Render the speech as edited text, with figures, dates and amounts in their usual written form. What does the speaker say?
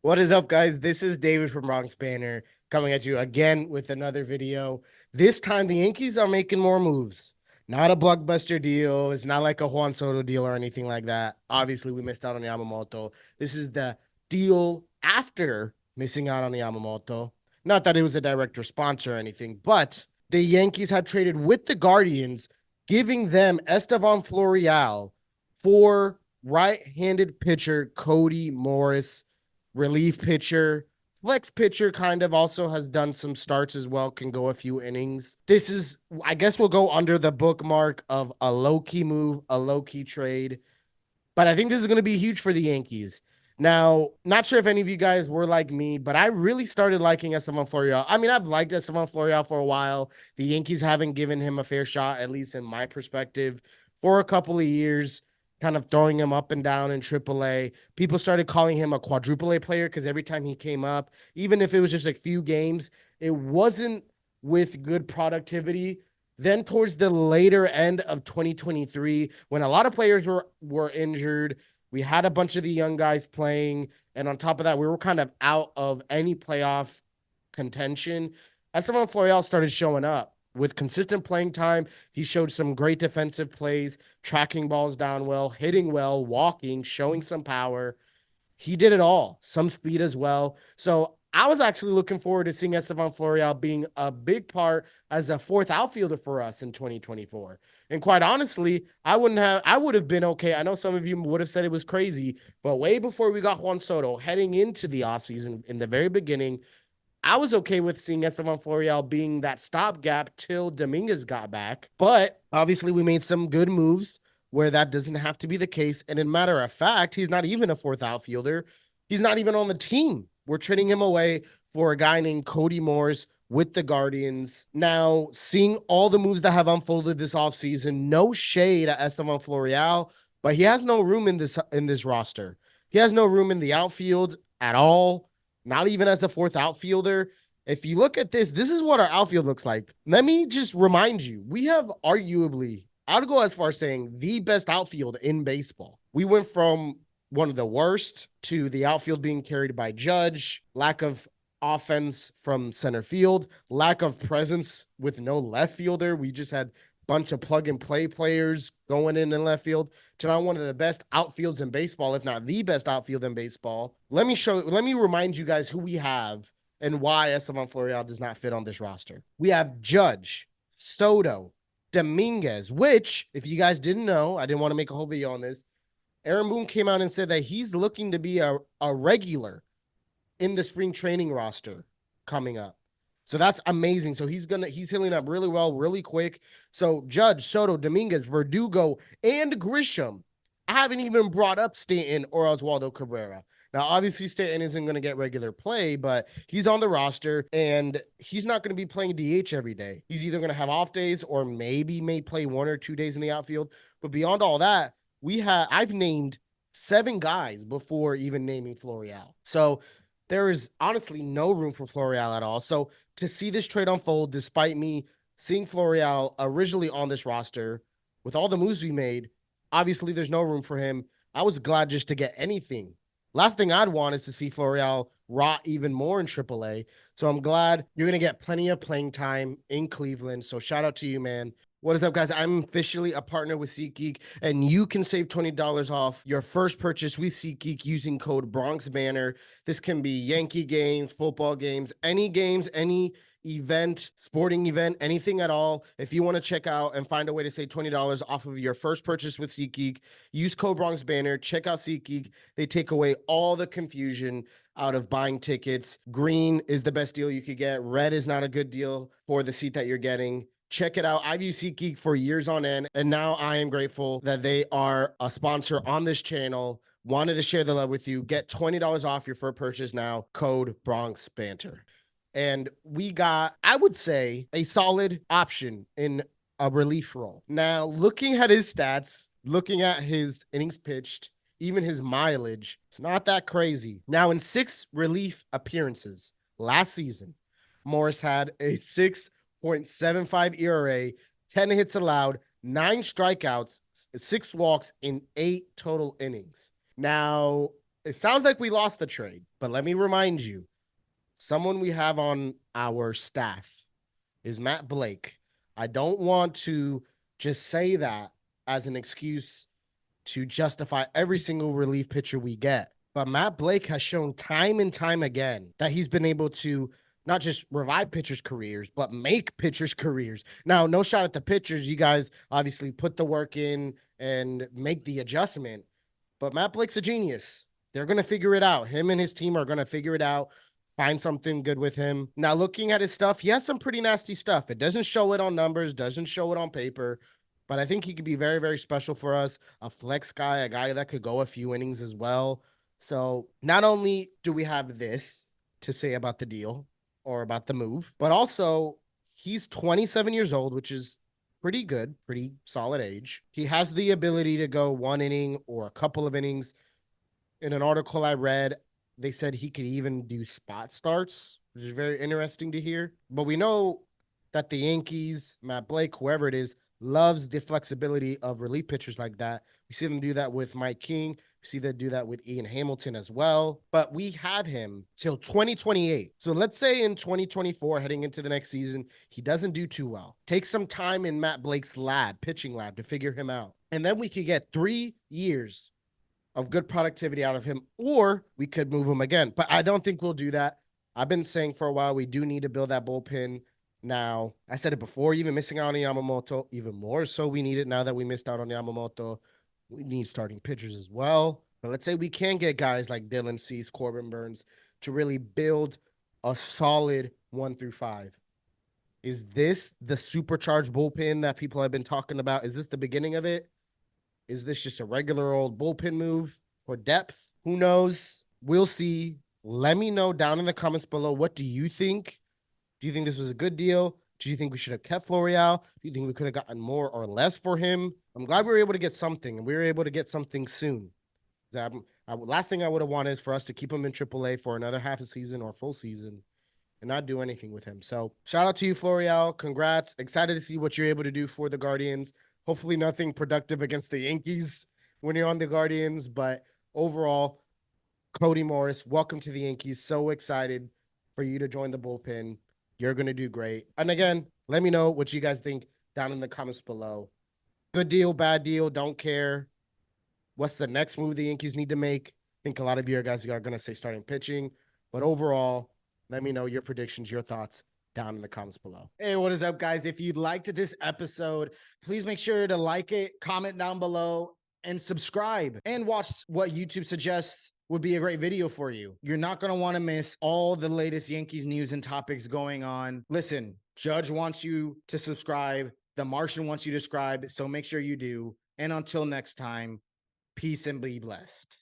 What is up, guys? This is David from Bronx Banter coming at you again with another video. This time, the Yankees are making more moves. Not a blockbuster deal. It's not like a Juan Soto deal or anything like that. Obviously, we missed out on Yamamoto. This is the deal after missing out on Yamamoto. Not that it was a direct response or anything, but the Yankees had traded with the Guardians, giving them Estevan Florial for right-handed pitcher Cody Morris, relief pitcher. Flex pitcher kind of also has done some starts as well, can go a few innings. This is, I guess, we'll go under the bookmark of a low key move, a low key trade. But I think this is going to be huge for the Yankees. Now, not sure if any of you guys were like me, but I really started liking Estevan Florial. I mean, I've liked Estevan Florial for a while. The Yankees haven't given him a fair shot, at least in my perspective, for a couple of years, kind of throwing him up and down in AAA. People started calling him a quadruple A player because every time he came up, even if it was just a few games, it wasn't with good productivity. Then towards the later end of 2023, when a lot of players were injured, we had a bunch of the young guys playing, and on top of that, we were kind of out of any playoff contention. Esteban Florial started showing up with consistent playing time. He showed some great defensive plays, tracking balls down well, hitting well, walking, showing some power. He did it all, some speed as well. So I was actually looking forward to seeing Estevan Florial being a big part as a fourth outfielder for us in 2024. And quite honestly, I would have been okay. I know some of you would have said it was crazy, but way before we got Juan Soto, heading into the offseason in the very beginning, I was okay with seeing Estevan Florial being that stopgap till Dominguez got back. But obviously, we made some good moves where that doesn't have to be the case. And in matter of fact, he's not even a fourth outfielder. He's not even on the team. We're trading him away for a guy named Cody Morris with the Guardians. Now, seeing all the moves that have unfolded this offseason, no shade at Estevan Florial, but he has no room in this roster. He has no room in the outfield at all, not even as a fourth outfielder. If you look at this, this is what our outfield looks like. Let me just remind you, we have arguably, I'd go as far as saying the best outfield in baseball. We went from one of the worst to the outfield being carried by Judge, lack of offense from center field, lack of presence with no left fielder. We just had a bunch of plug and play players going in left field to now one of the best outfields in baseball, if not the best outfield in baseball. Let me remind you guys who we have and why Estevan Florial does not fit on this roster. We have Judge, Soto, Dominguez, which, if you guys didn't know, I didn't want to make a whole video on this. Aaron Boone came out and said that he's looking to be a regular in the spring training roster coming up. So that's amazing. So he's healing up really well, really quick. So Judge, Soto, Dominguez, Verdugo, and Grisham. I haven't even brought up Stanton or Oswaldo Cabrera. Now, obviously, Stanton isn't going to get regular play, but he's on the roster and he's not going to be playing DH every day. He's either going to have off days or maybe may play 1 or 2 days in the outfield. But beyond all that, I've named 7 guys before even naming Florial. So there is honestly no room for Florial at all. So to see this trade unfold, despite me seeing Florial originally on this roster with all the moves we made, obviously there's no room for him. I was glad just to get anything. Last thing I'd want is to see Florial rot even more in AAA. So I'm glad you're going to get plenty of playing time in Cleveland. So shout out to you, man. What is up, guys? I'm officially a partner with SeatGeek, and you can save $20 off your first purchase with SeatGeek using code BRONXBANTER. This can be Yankee games, football games, any event, sporting event, anything at all. If you want to check out and find a way to save $20 off of your first purchase with SeatGeek, use code BRONXBANTER. Check out SeatGeek. They take away all the confusion out of buying tickets. Green is the best deal you could get. Red is not a good deal for the seat that you're getting. Check it out. I've used SeatGeek for years on end, and now I am grateful that they are a sponsor on this channel. Wanted to share the love with you. Get $20 off your first purchase now. Code BronxBanter. And we got, I would say, a solid option in a relief role. Now, looking at his stats, looking at his innings pitched, even his mileage, it's not that crazy. Now, in 6 relief appearances last season, Morris had a 6.75 ERA, 10 hits allowed, 9 strikeouts, 6 walks in 8 total innings. Now, it sounds like we lost the trade, but let me remind you, someone we have on our staff is Matt Blake. I don't want to just say that as an excuse to justify every single relief pitcher we get. But Matt Blake has shown time and time again that he's been able to not just revive pitchers' careers, but make pitchers' careers. Now, no shot at the pitchers. You guys obviously put the work in and make the adjustment. But Matt Blake's a genius. They're going to figure it out. Him and his team are going to figure it out, find something good with him. Now, looking at his stuff, he has some pretty nasty stuff. It doesn't show it on numbers, doesn't show it on paper, but I think he could be very, very special for us. A flex guy, a guy that could go a few innings as well. So not only do we have this to say about the deal or about the move, but also he's 27 years old, which is pretty good, pretty solid age. He has the ability to go one inning or a couple of innings. In an article I read, they said he could even do spot starts, which is very interesting to hear. But we know that the Yankees, Matt Blake, whoever it is, loves the flexibility of relief pitchers like that. We see them do that with Mike King. We see them do that with Ian Hamilton as well. But we have him till 2028. So let's say in 2024, heading into the next season, he doesn't do too well. Take some time in Matt Blake's lab, pitching lab, to figure him out. And then we could get 3 years of good productivity out of him, or we could move him again. But I don't think we'll do that. I've been saying for a while, we do need to build that bullpen now. I said it before, even missing out on Yamamoto, even more so we need it now that we missed out on Yamamoto. We need starting pitchers as well. But let's say we can get guys like Dylan Cease, Corbin Burns to really build a solid 1 through 5. Is this the supercharged bullpen that people have been talking about? Is this the beginning of it? Is this just a regular old bullpen move for depth? Who knows? We'll see. Let me know down in the comments below. What do you think? Do you think this was a good deal? Do you think we should have kept Florial? Do you think we could have gotten more or less for him? I'm glad we were able to get something, and we were able to get something soon. Last thing I would have wanted is for us to keep him in AAA for another half a season or full season and not do anything with him. So shout out to you, Florial. Congrats. Excited to see what you're able to do for the Guardians. Hopefully nothing productive against the Yankees when you're on the Guardians. But overall, Cody Morris, welcome to the Yankees. So excited for you to join the bullpen. You're going to do great. And again, let me know what you guys think down in the comments below. Good deal, bad deal, don't care. What's the next move the Yankees need to make? I think a lot of you guys are going to say starting pitching. But overall, let me know your predictions, your thoughts down in the comments below. Hey, what is up, guys? If you liked this episode, please make sure to like it, comment down below, and subscribe. And watch what YouTube suggests would be a great video for you. You're not going to want to miss all the latest Yankees news and topics going on. Listen, Judge wants you to subscribe. The Martian wants you to subscribe, so make sure you do. And until next time, peace and be blessed.